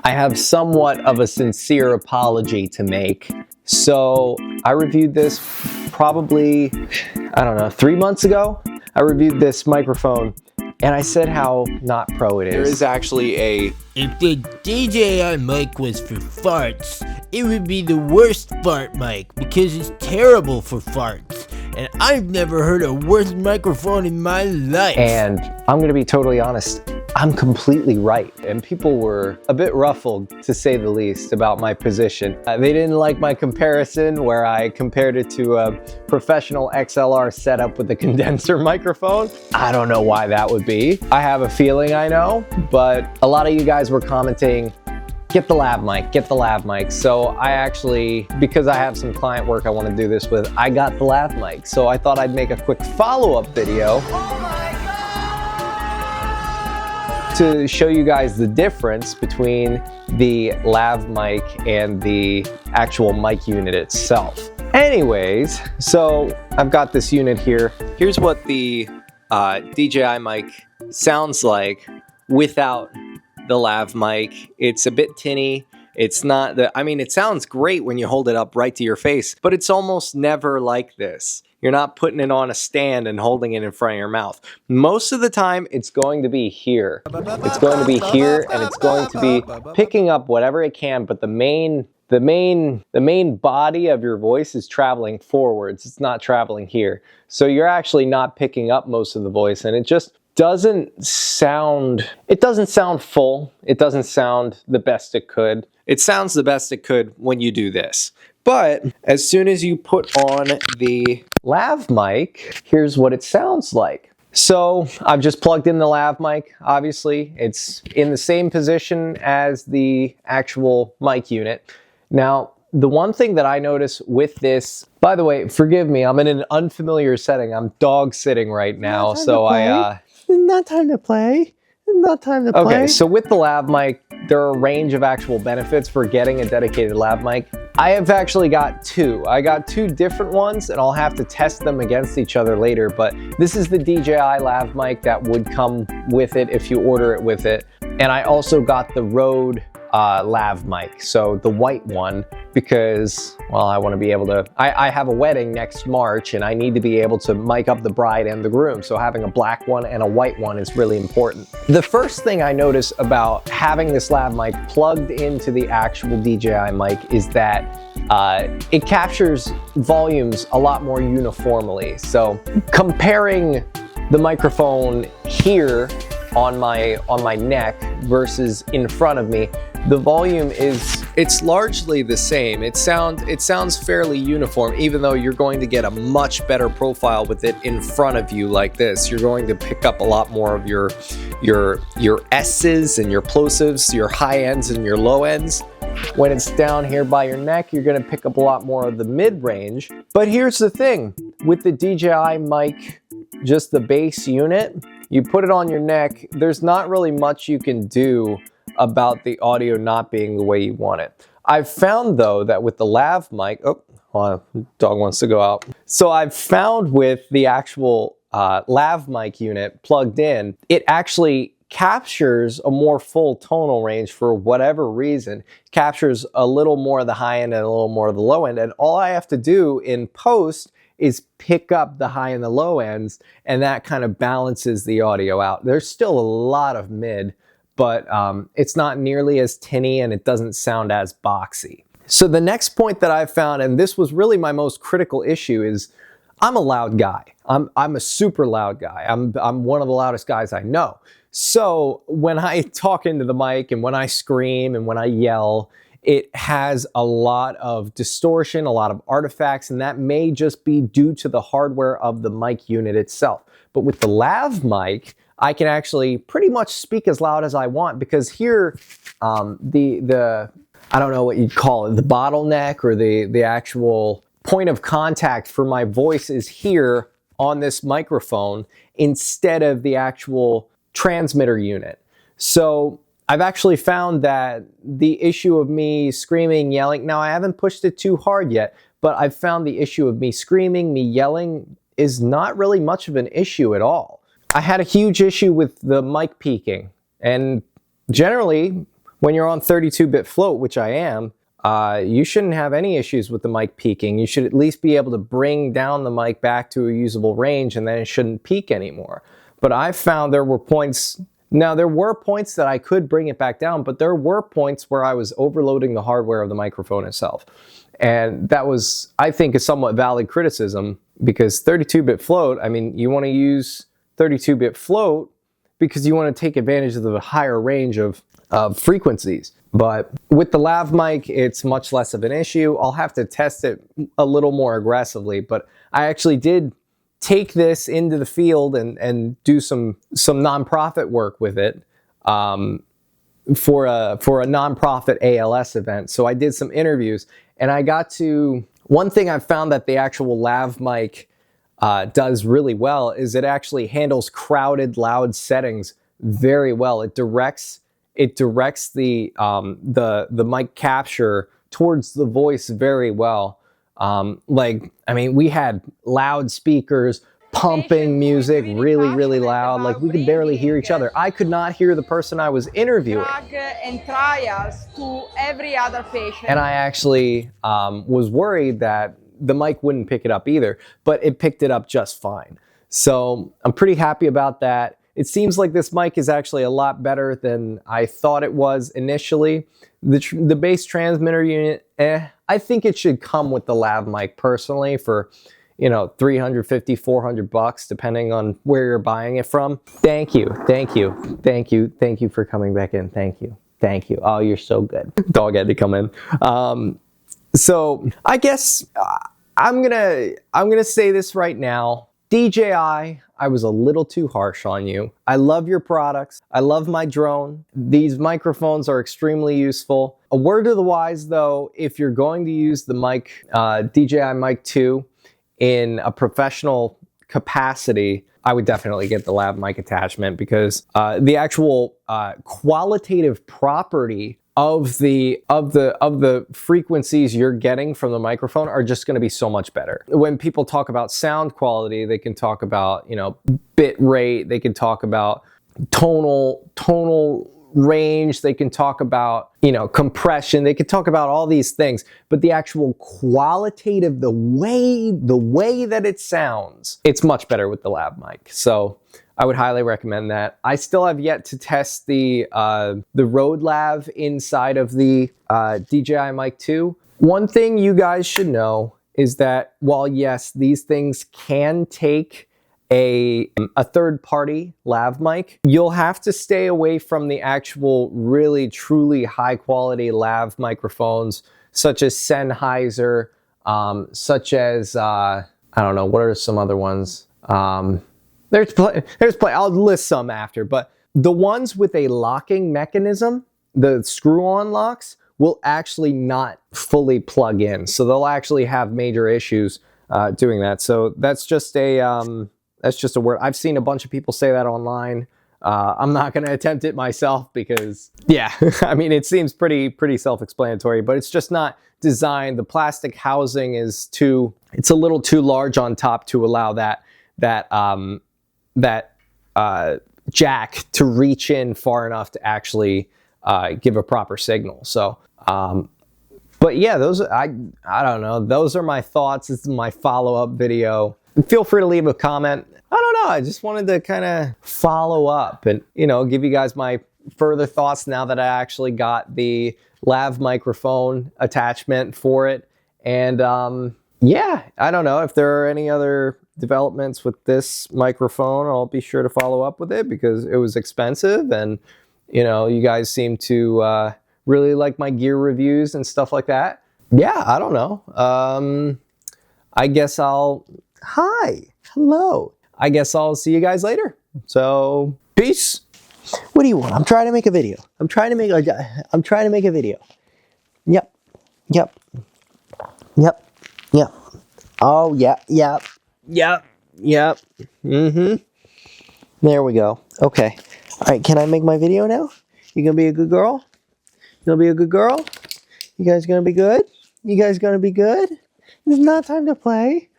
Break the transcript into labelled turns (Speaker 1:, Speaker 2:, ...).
Speaker 1: I have somewhat of a sincere apology to make. So I reviewed this probably, I don't know, 3 months ago. I reviewed this microphone and I said how not pro it is.
Speaker 2: There is actually a...
Speaker 3: If the DJI mic was for farts, it would be the worst fart mic because it's terrible for farts. And I've never heard a worse microphone in my life.
Speaker 1: And I'm gonna be totally honest, I'm completely right. And people were a bit ruffled, to say the least, about my position. They didn't like my comparison where I compared it to a professional XLR setup with a condenser microphone. I don't know why that would be. I have a feeling I know, but a lot of you guys were commenting, get the lav mic, get the lav mic. So I actually, because I have some client work I want to do this with, I got the lav mic. So I thought I'd make a quick follow-up video to show you guys the difference between the lav mic and the actual mic unit itself. Anyways, so I've got this unit here. Here's what the DJI mic sounds like without the lav mic. It's a bit tinny. It's not the, I mean, it sounds great when you hold it up right to your face, but it's almost never like this. You're not putting it on a stand and holding it in front of your mouth. Most of the time, it's going to be here. It's going to be here, and it's going to be picking up whatever it can, but the main body of your voice is traveling forwards. It's not traveling here. So you're actually not picking up most of the voice, and it just doesn't sound full. It doesn't sound the best it could. It sounds the best it could when you do this. But as soon as you put on the lav mic, here's what it sounds like. So I've just plugged in the lav mic. Obviously, it's in the same position as the actual mic unit. Now, the one thing that I notice with this, by the way, forgive me, I'm in an unfamiliar setting. I'm dog sitting right now, so
Speaker 4: Not time to play. Not time to play.
Speaker 1: Okay, so with the lav mic, there are a range of actual benefits for getting a dedicated lav mic. I have actually got two. I got two different ones, and I'll have to test them against each other later, but this is the DJI lav mic that would come with it if you order it with it. And I also got the Rode lav mic, so the white one, because, well, I want to be able to, I have a wedding next March and I need to be able to mic up the bride and the groom, so having a black one and a white one is really important. The first thing I notice about having this lav mic plugged into the actual DJI mic is that it captures volumes a lot more uniformly. So comparing the microphone here on my neck versus in front of me, the volume it's largely the same. It sounds fairly uniform, even though you're going to get a much better profile with it in front of you like this. You're going to pick up a lot more of your S's and your plosives, your high ends and your low ends. When it's down here by your neck, you're gonna pick up a lot more of the mid-range. But here's the thing, with the DJI mic, just the base unit, you put it on your neck, there's not really much you can do about the audio not being the way you want it. I've found though that with the lav mic, oh, hold on, dog wants to go out. So I've found with the actual lav mic unit plugged in, it actually captures a more full tonal range for whatever reason. Captures a little more of the high end and a little more of the low end, and all I have to do in post is pick up the high and the low ends, and that kind of balances the audio out. There's still a lot of mid, but it's not nearly as tinny and it doesn't sound as boxy. So the next point that I've found, and this was really my most critical issue, is I'm a loud guy. I'm a super loud guy. I'm one of the loudest guys I know. So when I talk into the mic and when I scream and when I yell, it has a lot of distortion, a lot of artifacts, and that may just be due to the hardware of the mic unit itself. But with the lav mic, I can actually pretty much speak as loud as I want, because here, the I don't know what you'd call it, the bottleneck or the actual point of contact for my voice is here on this microphone instead of the actual transmitter unit. So I've actually found that the issue of me screaming, yelling, now I haven't pushed it too hard yet, but I've found the issue of me screaming, me yelling is not really much of an issue at all. I had a huge issue with the mic peaking, and generally when you're on 32-bit float, which I am, you shouldn't have any issues with the mic peaking. You should at least be able to bring down the mic back to a usable range, and then it shouldn't peak anymore. But I found there were points, now there were points that I could bring it back down, but there were points where I was overloading the hardware of the microphone itself. And that was, I think, a somewhat valid criticism, because 32-bit float, I mean, you want to use 32-bit float because you want to take advantage of the higher range of frequencies. But with the lav mic, it's much less of an issue. I'll have to test it a little more aggressively, but I actually did take this into the field and do some nonprofit work with it for a nonprofit ALS event. So I did some interviews, and I got to, one thing I've found that the actual lav mic does really well is it actually handles crowded, loud settings very well. It directs the mic capture towards the voice very well. Like, I mean, we had loudspeakers pumping music really, really loud. Like, we could barely hear each other. I could not hear the person I was interviewing.
Speaker 2: And trials to every other patient.
Speaker 1: And I actually was worried that the mic wouldn't pick it up either, but it picked it up just fine. So I'm pretty happy about that. It seems like this mic is actually a lot better than I thought it was initially. The bass transmitter unit, I think it should come with the lav mic personally for, you know, $350, $400, depending on where you're buying it from. Thank you for coming back in. Thank you. Oh, you're so good. Dog had to come in. So I guess I'm gonna say this right now. DJI, I was a little too harsh on you. I love your products. I love my drone. These microphones are extremely useful. A word to the wise though, if you're going to use the mic, DJI Mic 2 in a professional capacity, I would definitely get the lav mic attachment, because the actual qualitative property of the frequencies you're getting from the microphone are just going to be so much better. When people talk about sound quality, they can talk about, you know, bit rate, they can talk about tonal range, they can talk about, you know, compression, they can talk about all these things, but the actual qualitative, the way that it sounds, it's much better with the lav mic. So I would highly recommend that. I still have yet to test the Rode Lav inside of the DJI Mic 2. One thing you guys should know is that while yes, these things can take a third-party lav mic, you'll have to stay away from the actual really truly high-quality lav microphones, such as Sennheiser, such as I don't know, what are some other ones? There's play. I'll list some after, but the ones with a locking mechanism, the screw-on locks, will actually not fully plug in. So they'll actually have major issues doing that. So that's just a word. I've seen a bunch of people say that online. I'm not going to attempt it myself because, yeah, I mean, it seems pretty self-explanatory, but it's just not designed. The plastic housing is it's a little too large on top to allow that jack to reach in far enough to actually give a proper signal. So, but yeah, I don't know. Those are my thoughts. This is my follow-up video. Feel free to leave a comment. I don't know. I just wanted to kind of follow up and, you know, give you guys my further thoughts now that I actually got the lav microphone attachment for it. And yeah, I don't know if there are any other developments with this microphone. I'll be sure to follow up with it because it was expensive, and you know, you guys seem to really like my gear reviews and stuff like that. Yeah, I don't know. I guess hello. I guess I'll see you guys later. So peace.
Speaker 4: What do you want? I'm trying to make a video. I'm trying to make a video. Yep. Oh, yeah. Yep. There we go. Okay. All right, can I make my video now? You gonna be a good girl? You gonna be a good girl? You guys gonna be good? You guys gonna be good? It's not time to play.